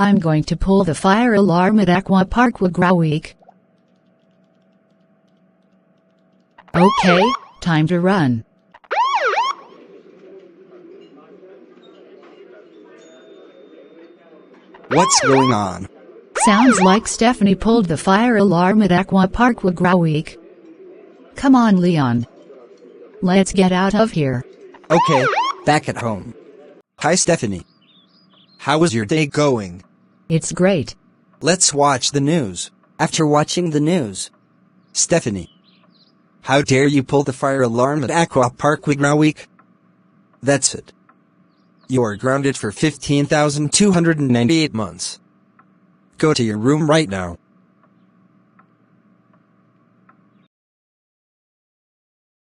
I'm going to pull the fire alarm at Aquapark Wągrowiec. Okay, time to run. What's going on? Sounds like Stephanie pulled the fire alarm at Aquapark Wągrowiec. Come on, Leon. Let's get out of here. Okay, back at home. Hi, Stephanie. How was your day going? It's great. Let's watch the news. After watching the news. Stephanie. How dare you pull the fire alarm at Aquapark Wągrowiec? That's it. You are grounded for 15,298 months. Go to your room right now.